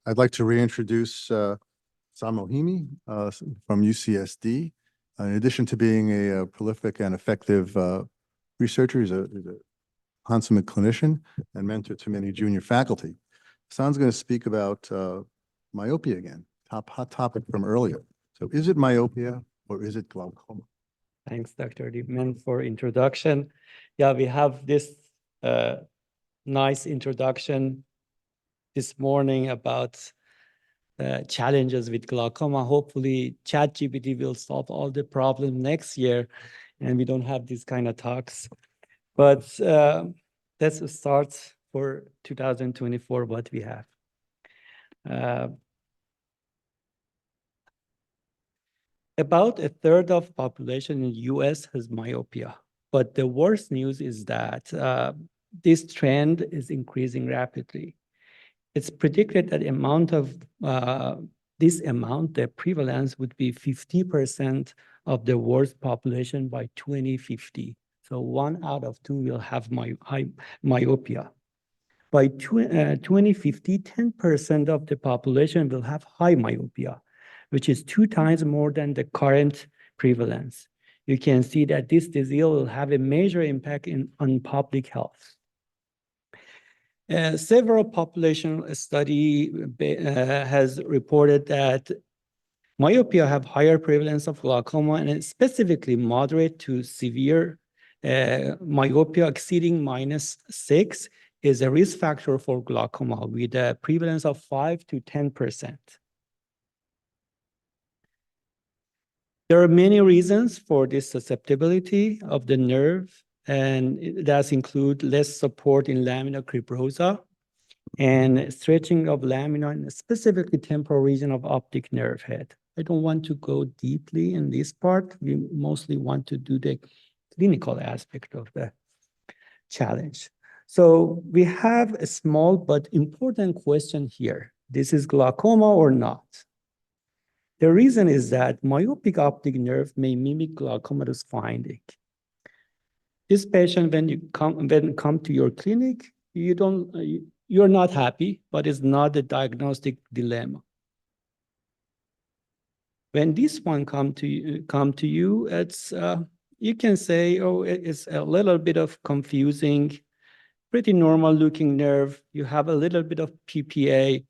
I'd like to reintroduce Sasan Moghimi from UCSD. In addition to being a prolific and effective researcher, he's a consummate clinician and mentor to many junior faculty. Sasan's going to speak about myopia again, hot topic from earlier. So is it myopia or is it glaucoma? Thanks, Dr. Diepman, for introduction. Yeah, we have this nice introduction this morning about challenges with glaucoma. Hopefully, ChatGPT will solve all the problems next year, and we don't have these kind of talks. But let's start for 2024, what we have. About a third of population in the US has myopia. But the worst news is that this trend is increasing rapidly. It's predicted that the prevalence would be 50% of the world's population by 2050. So 1 out of 2 will have myopia. By 2050, 10% of the population will have high myopia, which is 2 times more than the current prevalence. You can see that this disease will have a major impact on public health. Several population study has reported that myopia have higher prevalence of glaucoma, and specifically moderate to severe myopia exceeding -6 is a risk factor for glaucoma with a prevalence of 5 to 10%. There are many reasons for this susceptibility of the nerve, and that include less support in lamina cribrosa and stretching of lamina and specifically temporal region of optic nerve head. I don't want to go deeply in this part. We mostly want to do the clinical aspect of the challenge. So we have a small but important question here. This is glaucoma or not? The reason is that myopic optic nerve may mimic glaucomatous finding. This patient, when come to your clinic, you're not happy, but it's not a diagnostic dilemma. When this one come to you, it's you can say, oh, it's a little bit of confusing, pretty normal looking nerve. You have a little bit of PPA,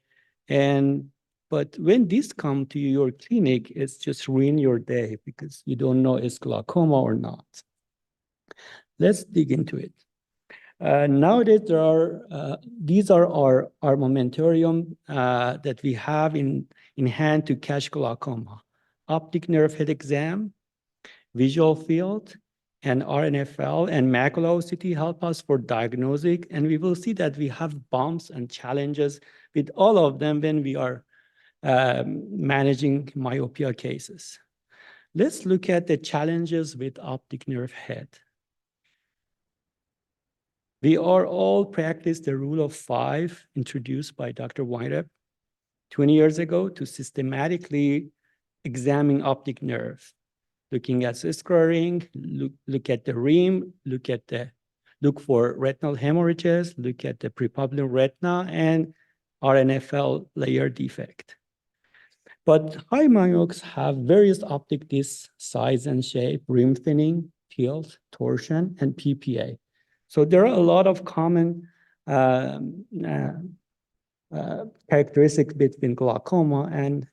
but when this come to your clinic, it's just ruin your day because you don't know it's glaucoma or not. Let's dig into it. Nowadays, these are our armamentarium that we have in hand to catch glaucoma. Optic nerve head exam, visual field, and RNFL and macular OCT help us for diagnosing, and we will see that we have bumps and challenges with all of them when we are managing myopia cases. Let's look at the challenges with optic nerve head. We are all practiced the rule of 5 introduced by Dr. Weinreb 20 years ago to systematically examine optic nerve, looking at the scleroring, look at the rim, look for retinal hemorrhages, look at the prepupillar retina and RNFL layer defect. But high myopes have various optic disc size and shape, rim thinning, tilt, torsion, and PPA. So there are a lot of common characteristics between glaucoma and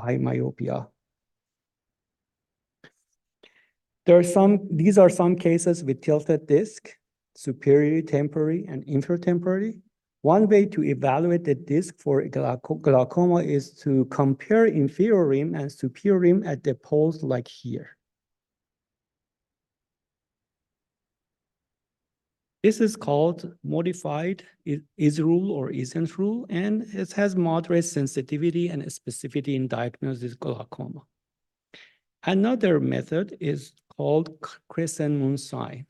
high myopia. These are some cases with tilted disc, superior temporary and inferior temporary. One way to evaluate the disc for glaucoma is to compare inferior rim and superior rim at the poles like here. This is called modified is rule or isn't rule, and it has moderate sensitivity and specificity in diagnosis glaucoma. Another method is called crescent moon sign.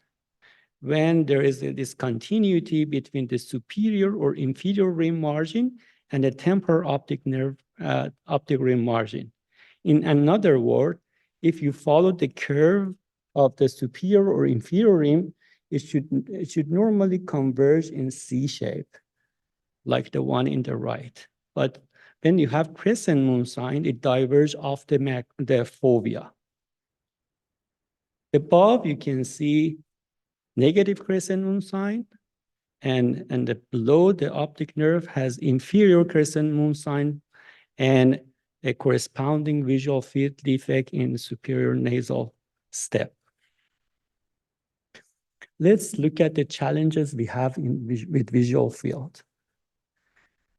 When there is a discontinuity between the superior or inferior rim margin and the temporal optic nerve optic rim margin. In another word, if you follow the curve of the superior or inferior rim, it should normally converge in C shape, like the one in the right. But when you have crescent moon sign, it diverges off the fovea. Above, you can see negative crescent moon sign, and below the optic nerve has inferior crescent moon sign and a corresponding visual field defect in superior nasal step. Let's look at the challenges we have with visual field.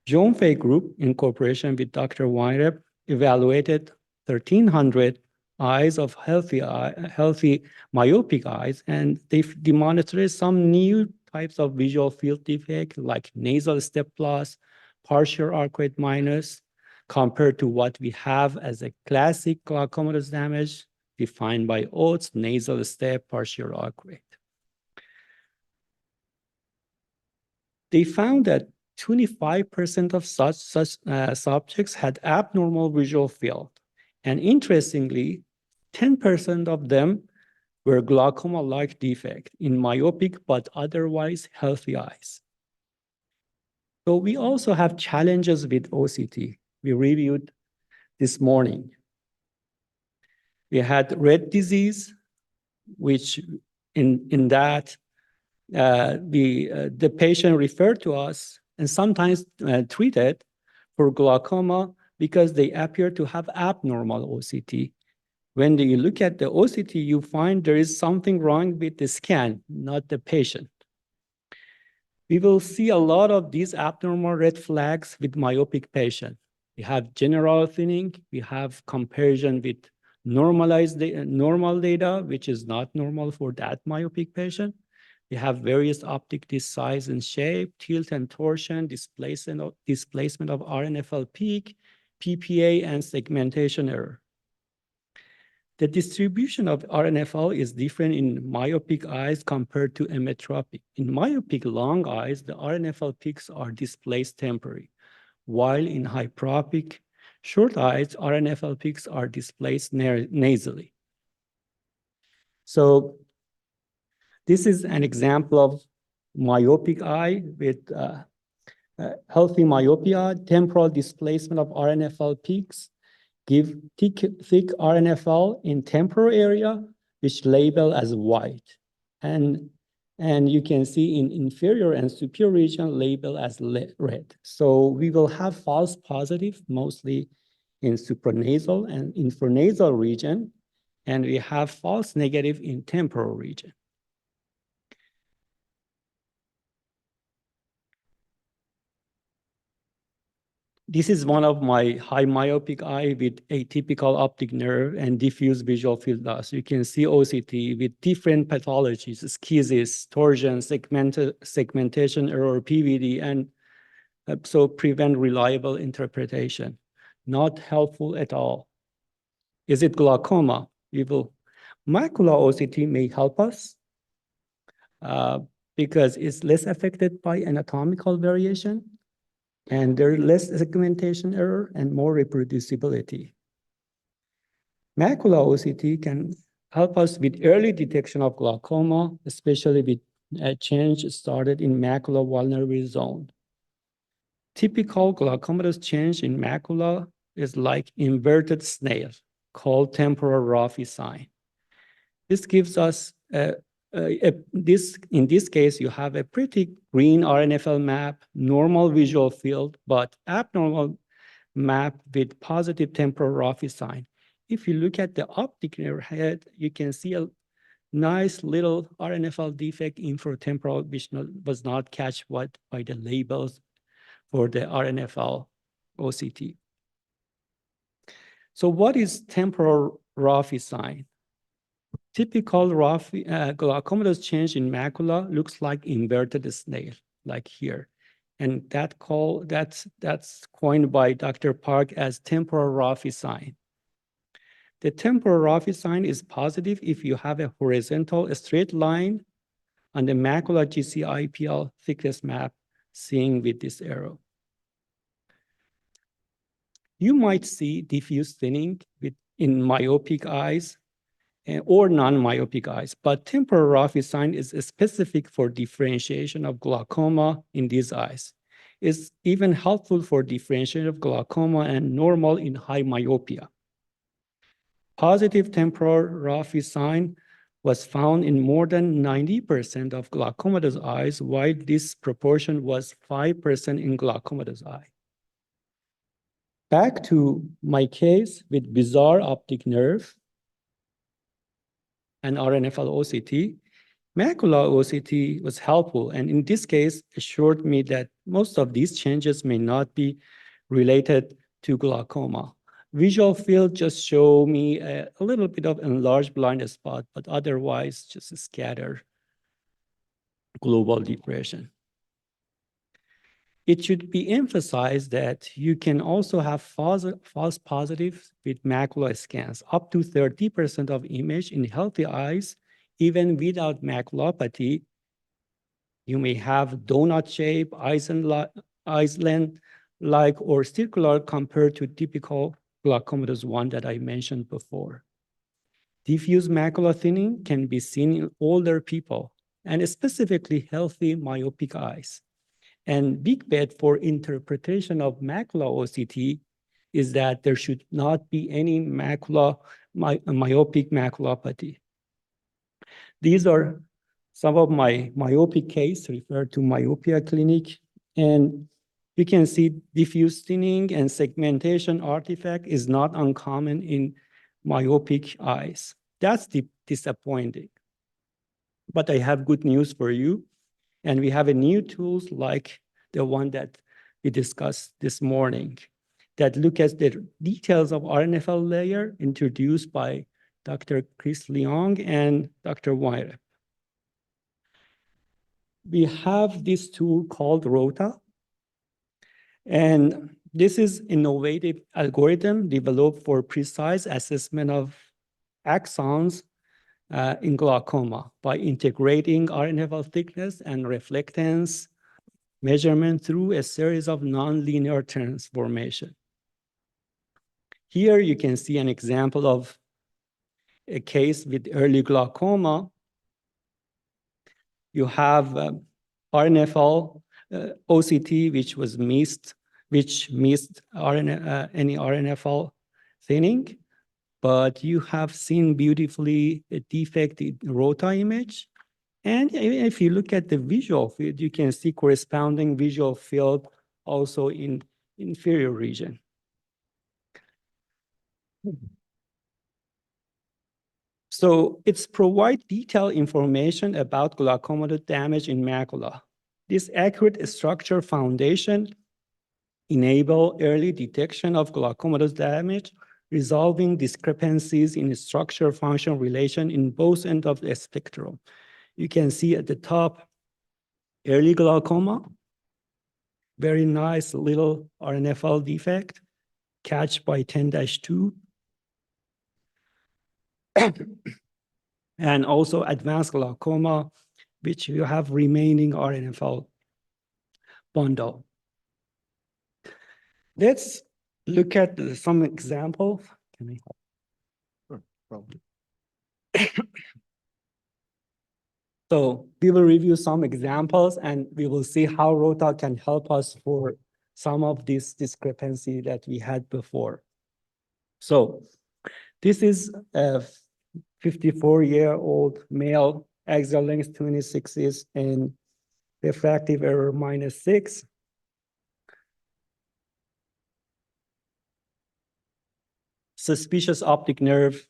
Zhongfei Group, in cooperation with Dr. Weinreb, evaluated 1,300 eyes of healthy myopic eyes, and they demonstrated some new types of visual field defect like nasal step plus, partial arcuate minus, compared to what we have as a classic glaucomatous damage defined by Oates, nasal step, partial arcuate. They found that 25% of such subjects had abnormal visual field. And interestingly, 10% of them were glaucoma-like defect in myopic but otherwise healthy eyes. So we also have challenges with OCT. We reviewed this morning. We had red disease, which in that the patient referred to us and sometimes treated for glaucoma because they appear to have abnormal OCT. When you look at the OCT, you find there is something wrong with the scan, not the patient. We will see a lot of these abnormal red flags with myopic patients. We have general thinning, we have comparison with normal data, which is not normal for that myopic patient. We have various optic disc size and shape, tilt and torsion, displacement of RNFL peak, PPA, and segmentation error. The distribution of RNFL is different in myopic eyes compared to emmetropic. In myopic long eyes, the RNFL peaks are displaced temporally, while in hyperopic short eyes, RNFL peaks are displaced nasally. So this is an example of myopic eye with healthy myopia, temporal displacement of RNFL peaks, give thick RNFL in temporal area, which label as white. And you can see in inferior and superior region label as red. So we will have false positive mostly in supranasal and infranasal region, and we have false negative in temporal region. This is one of my high myopic eye with atypical optic nerve and diffuse visual field loss. You can see OCT with different pathologies, schisis, torsion, segmentation error, PVD, and so prevent reliable interpretation. Not helpful at all. Is it glaucoma? Macular OCT may help us because it's less affected by anatomical variation, and there's less segmentation error and more reproducibility. Macular OCT can help us with early detection of glaucoma, especially with a change started in macular vulnerable zone. Typical glaucomatous change in macula is like inverted snail, called temporal raphe sign. This gives us in this case, you have a pretty green RNFL map, normal visual field, but abnormal map with positive temporal raphe sign. If you look at the optic nerve head, you can see a nice little RNFL defect infratemporal, which was not catched by the labels for the RNFL OCT. So what is temporal raphe sign? Typical glaucomatous change in macula looks like inverted snail, like here. And that's coined by Dr. Park as temporal raphe sign. The temporal raphe sign is positive if you have a horizontal straight line on the macula GC-IPL thickness map seen with this arrow. You might see diffuse thinning in myopic eyes or non-myopic eyes, but temporal raphe sign is specific for differentiation of glaucoma in these eyes. is even helpful for differentiation of glaucoma and normal in high myopia. Positive temporal raphe sign was found in more than 90% of glaucomatous eyes, while this proportion was 5% in glaucomatous eye. Back to my case with bizarre optic nerve and RNFL OCT, macular OCT was helpful, and in this case, assured me that most of these changes may not be related to glaucoma. Visual field just show me a little bit of enlarged blind spot, but otherwise just a scattered global depression. It should be emphasized that you can also have false positives with macular scans. Up to 30% of image in healthy eyes, even without maculopathy, you may have donut shape, Iceland-like, or circular compared to typical glaucomatous one that I mentioned before. Diffuse macular thinning can be seen in older people, and specifically healthy myopic eyes. And big bet for interpretation of macular OCT is that there should not be any myopic maculopathy. These are some of my myopic case referred to myopia clinic. And you can see diffuse thinning and segmentation artifact is not uncommon in myopic eyes. That's disappointing. But I have good news for you. And we have a new tools like the one that we discussed this morning that look at the details of RNFL layer introduced by Dr. Chris Leong and Dr. Wyre. We have this tool called ROTA. And this is innovative algorithm developed for precise assessment of axons in glaucoma by integrating RNFL thickness and reflectance measurement through a series of nonlinear transformation. Here you can see an example of a case with early glaucoma. You have RNFL OCT, which missed any RNFL thinning, but you have seen beautifully a defect in ROTA image. And if you look at the visual field, you can see corresponding visual field also in inferior region. So it's provide detailed information about glaucomatous damage in macula. This accurate structure foundation enable early detection of glaucomatous damage, resolving discrepancies in structure function relation in both ends of the spectrum. You can see at the top, early glaucoma, very nice little RNFL defect, catch by 10-2. And also advanced glaucoma, which you have remaining RNFL bundle. Let's look at some examples. Can I? Sure, probably. So we will review some examples and we will see how ROTA can help us for some of this discrepancy that we had before. So this is a 54-year-old male, axial length 26s and refractive error -6. Suspicious optic nerve,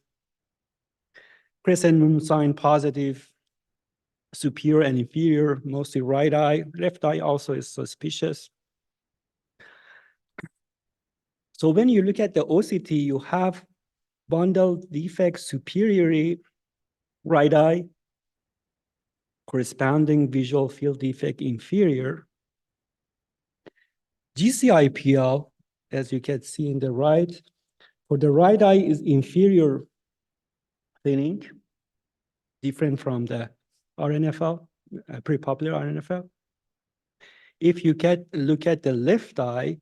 crescent moon sign positive, superior and inferior, mostly right eye. Left eye also is suspicious. So when you look at the OCT, you have bundled defect superiorly, right eye, corresponding visual field defect inferior. GCIPL, as you can see in the right, for the right eye is inferior thinning, different from the RNFL, pre-popular RNFL. If you look at the left eye,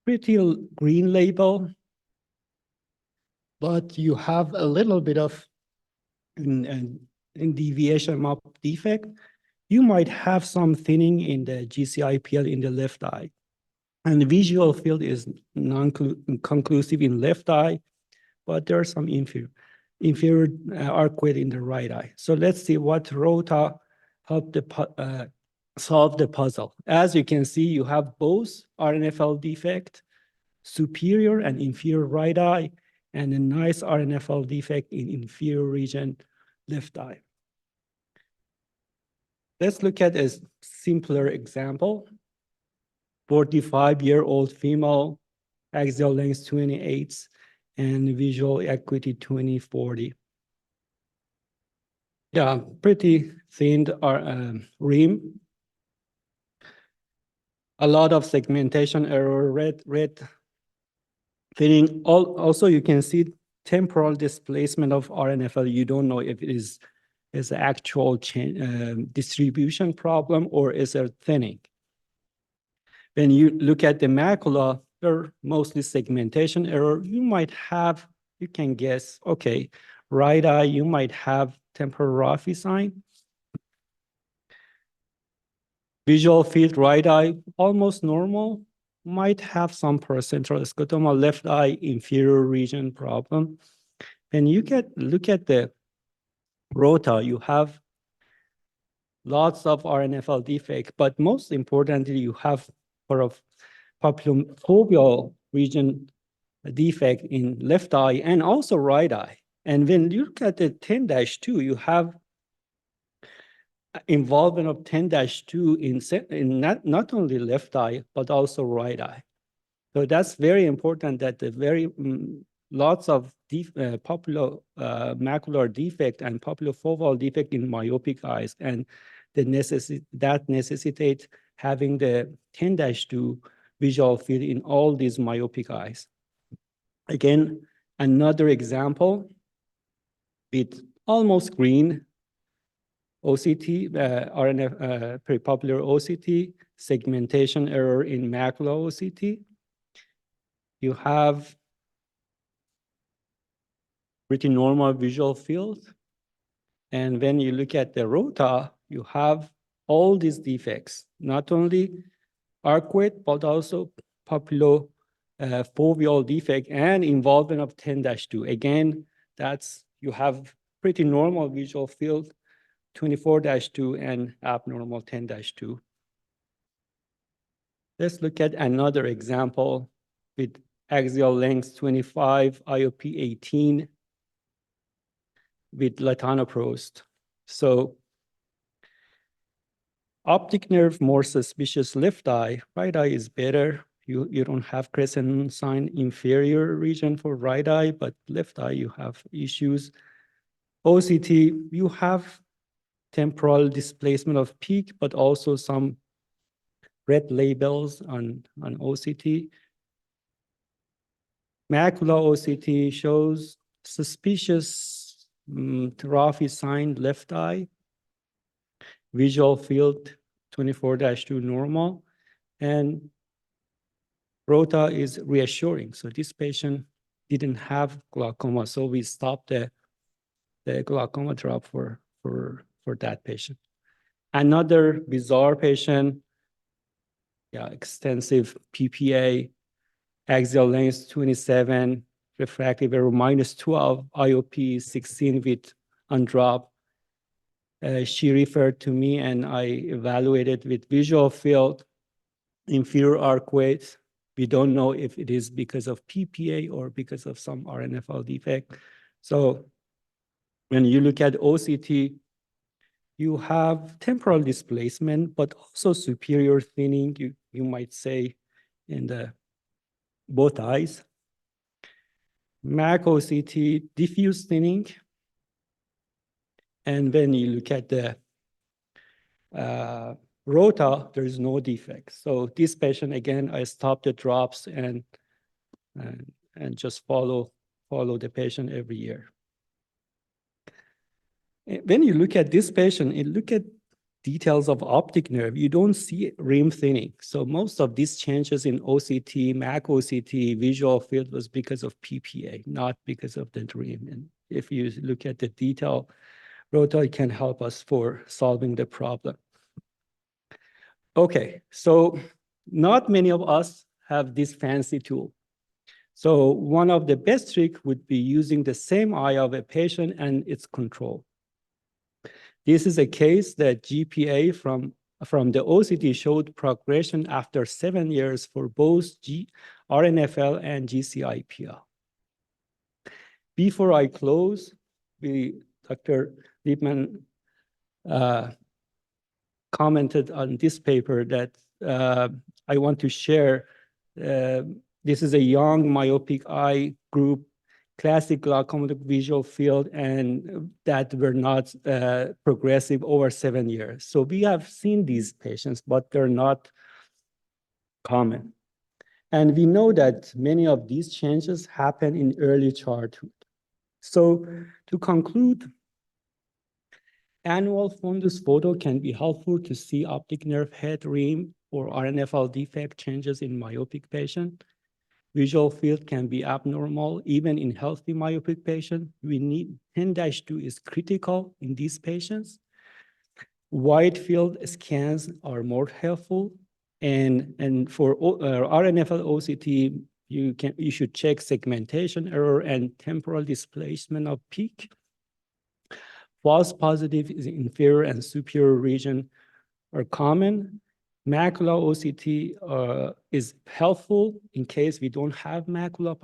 pretty green label, but you have a little bit of in deviation of defect. you might have some thinning in the GCIPL in the left eye. And the visual field is non-conclusive in left eye, but there are some inferior arcuate in the right eye. So let's see what ROTA helped solve the puzzle. As you can see, you have both RNFL defect, superior and inferior right eye, and a nice RNFL defect in inferior region left eye. Let's look at a simpler example. 45-year-old female, axial length 28, and visual acuity 20/40. Yeah, pretty thin rim. A lot of segmentation error, red thinning. Also, you can see temporal displacement of RNFL. You don't know if it is an actual distribution problem or is there thinning. When you look at the macula, they're mostly segmentation error. You can guess, okay, right eye, you might have temporal raphe sign. Visual field, right eye, almost normal, might have some paracentral scotoma, left eye, inferior region problem. When you look at the ROTA, you have lots of RNFL defect, but most importantly, you have sort of papillofoveal region defect in left eye and also right eye. And when you look at the 10-2, you have involvement of 10-2 in not only left eye, but also right eye. So that's very important that the lots of macular defect and papillofoveal defect in myopic eyes, and that necessitates having the 10-2 visual field in all these myopic eyes. Again, another example with almost green OCT, peripopular OCT, segmentation error in macula OCT. You have pretty normal visual field. And when you look at the ROTA, you have all these defects, not only arcuate, but also papillofoveal defect and involvement of 10-2. Again, you have pretty normal visual field, 24-2 and abnormal 10-2. Let's look at another example with axial length 25, IOP 18 with latanoprost. So optic nerve, more suspicious left eye, right eye is better. You don't have crescent sign inferior region for right eye, but left eye you have issues. OCT, you have temporal displacement of peak, but also some red labels on OCT. Macula OCT shows suspicious raphe sign left eye, visual field 24-2 normal, and ROTA is reassuring. So this patient didn't have glaucoma, so we stopped the glaucoma drop for that patient. Another bizarre patient, extensive PPA, axial length 27, refractive error -12, IOP 16 with undrop. She referred to me and I evaluated with visual field, inferior arcuate. We don't know if it is because of PPA or because of some RNFL defect. So when you look at OCT, you have temporal displacement, but also superior thinning, you might say, in both eyes. MAC OCT, diffuse thinning. And when you look at the ROTA, there is no defect. So this patient, again, I stopped the drops and just follow the patient every year. When you look at this patient, and look at details of optic nerve, you don't see rim thinning. So most of these changes in OCT, MAC OCT, visual field was because of PPA, not because of the rim. And if you look at the detail, ROTA can help us for solving the problem. Okay, so not many of us have this fancy tool. So one of the best trick would be using the same eye of a patient and its control. This is a case that GPA from the OCT showed progression after 7 years for both RNFL and GCIPL. Before I close, Dr. Liebman commented on this paper that I want to share. This is a young myopic eye group, classic glaucoma visual field, and that were not progressive over 7 years. So we have seen these patients, but they're not common. And we know that many of these changes happen in early childhood. So to conclude, annual fundus photo can be helpful to see optic nerve head, rim, or RNFL defect changes in myopic patient. Visual field can be abnormal even in healthy myopic patient. We need 10-2 is critical in these patients. Wide field scans are more helpful. And for RNFL OCT, you should check segmentation error and temporal displacement of peak. False positive is inferior and superior region are common. Macular OCT is helpful in case we don't have macular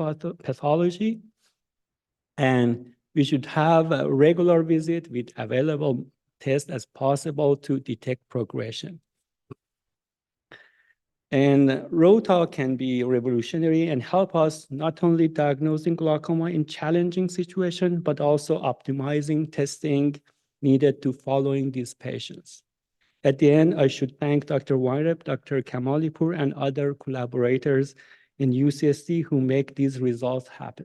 pathology. And we should have a regular visit with available tests as possible to detect progression. And ROTA can be revolutionary and help us not only diagnosing glaucoma in challenging situations, but also optimizing testing needed to following these patients. At the end, I should thank Dr. Weinreb, Dr. Kamalipur, and other collaborators in UCSD who make these results happen.